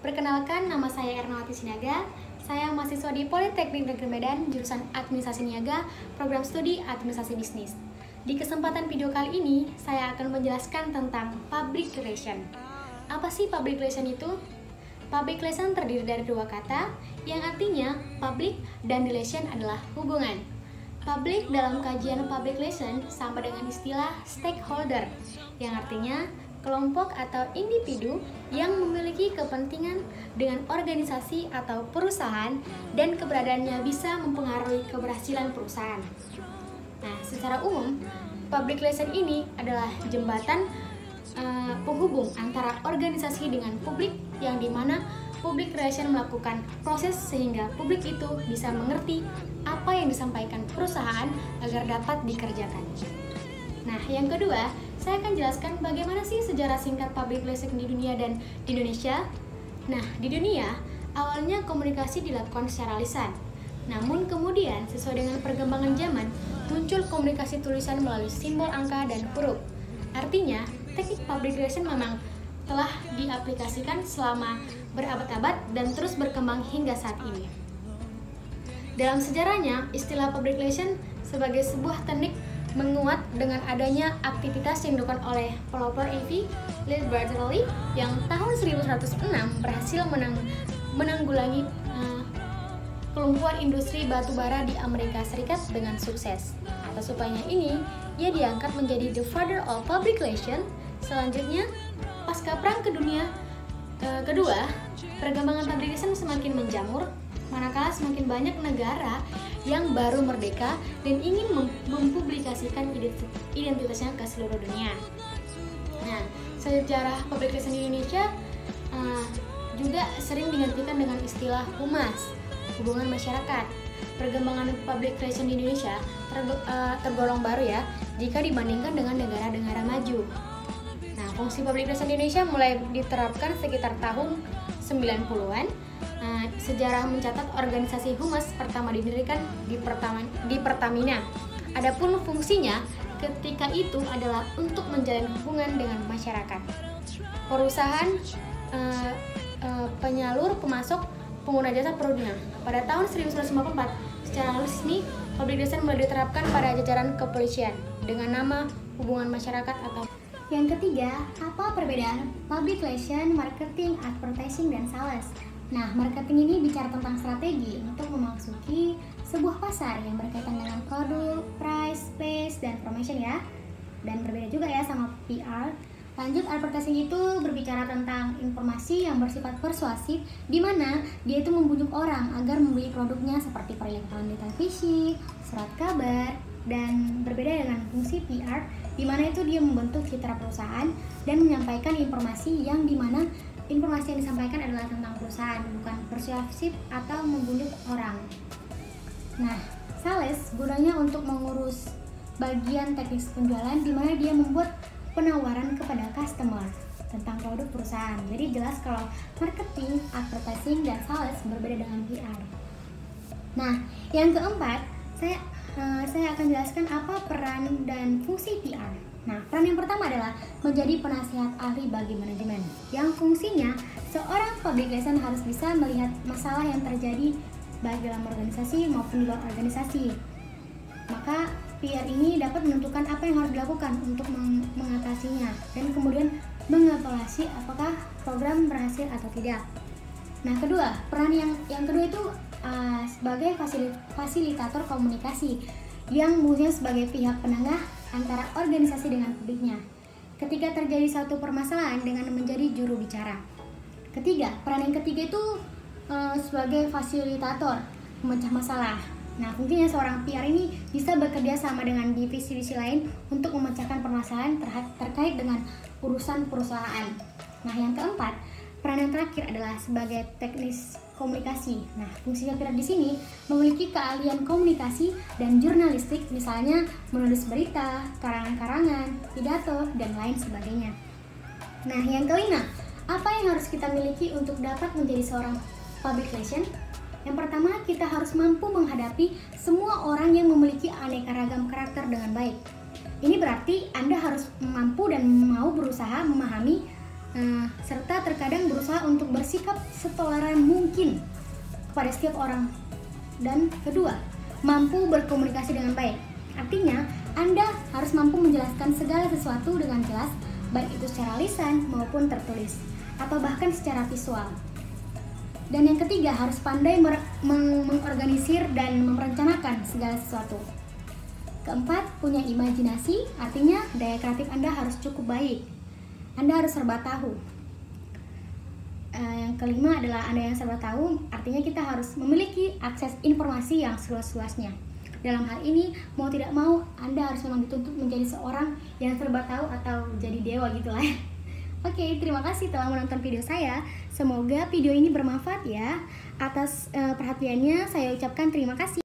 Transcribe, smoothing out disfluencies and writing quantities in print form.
Perkenalkan, nama saya Ernawati Sinaga. Saya mahasiswa di Politeknik Negeri Medan, jurusan Administrasi Niaga, program studi Administrasi Bisnis. Di kesempatan video kali ini, saya akan menjelaskan tentang public relation. Apa sih public relation itu? Public relation terdiri dari dua kata, yang artinya public dan relation adalah hubungan. Public dalam kajian public relation sama dengan istilah stakeholder, yang artinya kelompok atau individu yang memiliki kepentingan dengan organisasi atau perusahaan dan keberadaannya bisa mempengaruhi keberhasilan perusahaan. Nah, secara umum, public relation ini adalah jembatan penghubung antara organisasi dengan publik, yang dimana public relation melakukan proses sehingga publik itu bisa mengerti apa yang disampaikan perusahaan agar dapat dikerjakan. Nah, yang kedua, saya akan jelaskan bagaimana sih sejarah singkat public relation di dunia dan di Indonesia. Nah, di dunia, awalnya komunikasi dilakukan secara lisan. Namun kemudian, sesuai dengan perkembangan zaman, muncul komunikasi tulisan melalui simbol angka dan huruf. Artinya, teknik public relation memang telah diaplikasikan selama berabad-abad dan terus berkembang hingga saat ini. Dalam sejarahnya, istilah public relation sebagai sebuah teknik menguat dengan adanya aktivitas yang dilakukan oleh pelopor EV Lee yang tahun 1106 berhasil menanggulangi kelumpuhan industri batubara di Amerika Serikat dengan sukses. Atas upayanya ini, ia diangkat menjadi the father of public relation. Selanjutnya, pasca Perang Kedua, perkembangan public relation semakin menjamur, manakala semakin banyak negara yang baru merdeka dan ingin mempublikasikan identitasnya ke seluruh dunia. Nah, sejarah public relation di Indonesia juga sering digantikan dengan istilah humas, hubungan masyarakat. Perkembangan public relation di Indonesia tergolong baru ya, jika dibandingkan dengan negara-negara maju. Nah, fungsi public relation di Indonesia mulai diterapkan sekitar tahun 90-an. Sejarah mencatat organisasi humas pertama didirikan di Pertamina. Adapun fungsinya ketika itu adalah untuk menjalin hubungan dengan masyarakat. Perusahaan, penyalur, pemasok, pengguna jasa perundingan. Pada tahun 1954, secara resmi public relation mulai diterapkan pada jajaran kepolisian dengan nama hubungan masyarakat atau. Yang ketiga, apa perbedaan public relation, marketing, advertising, dan sales? Nah, marketing ini bicara tentang strategi untuk memasuki sebuah pasar yang berkaitan dengan produk, price, space, dan promotion ya. Dan berbeda juga ya sama PR. Lanjut, advertising itu berbicara tentang informasi yang bersifat persuasif, di mana dia itu membujuk orang agar membeli produknya seperti periklan di televisi, surat kabar, dan berbeda dengan fungsi PR, di mana itu dia membentuk citra perusahaan dan menyampaikan informasi yang dimana informasi yang disampaikan adalah tentang perusahaan, bukan persuasif atau membujuk orang. Nah, sales gunanya untuk mengurus bagian teknis penjualan, di mana dia membuat penawaran kepada customer tentang produk perusahaan. Jadi jelas kalau marketing, advertising, dan sales berbeda dengan PR. Nah, yang keempat, saya akan jelaskan apa peran dan fungsi PR. Nah, peran yang pertama adalah menjadi penasihat ahli bagi manajemen, yang fungsinya seorang public relation harus bisa melihat masalah yang terjadi baik dalam organisasi maupun di luar organisasi. Maka PR ini dapat menentukan apa yang harus dilakukan untuk mengatasinya dan kemudian mengevaluasi apakah program berhasil atau tidak. Nah, kedua, peran yang kedua itu sebagai fasilitator komunikasi, yang fungsinya sebagai pihak penengah antara organisasi dengan publiknya ketika terjadi satu permasalahan dengan menjadi juru bicara. Ketiga, peran yang ketiga itu sebagai fasilitator pemecah masalah. Nah, fungsinya seorang PR ini bisa bekerja sama dengan divisi-divisi lain untuk memecahkan permasalahan terkait dengan urusan perusahaan. Nah, yang keempat, peran yang terakhir adalah sebagai teknis komunikasi. Nah, fungsinya PR di sini memiliki keahlian komunikasi dan jurnalistik, misalnya menulis berita, karangan-karangan, pidato, dan lain sebagainya. Nah, yang kelima, apa yang harus kita miliki untuk dapat menjadi seorang public relation? Yang pertama, kita harus mampu menghadapi semua orang yang memiliki aneka ragam karakter dengan baik. Ini berarti Anda harus mampu dan mau berusaha memahami serta terkadang berusaha untuk bersikap setoleran mungkin kepada setiap orang. Dan kedua, mampu berkomunikasi dengan baik. Artinya, Anda harus mampu menjelaskan segala sesuatu dengan jelas, baik itu secara lisan maupun tertulis, atau bahkan secara visual. Dan yang ketiga, harus pandai mengorganisir dan merencanakan segala sesuatu. Keempat, punya imajinasi, artinya daya kreatif Anda harus cukup baik. Anda harus serba tahu. Yang kelima adalah Anda yang serba tahu, artinya kita harus memiliki akses informasi yang seluas-luasnya. Dalam hal ini, mau tidak mau, Anda harus memang dituntut menjadi seorang yang serba tahu atau jadi dewa gitu lah ya. Oke, terima kasih telah menonton video saya. Semoga video ini bermanfaat ya. Atas perhatiannya saya ucapkan terima kasih.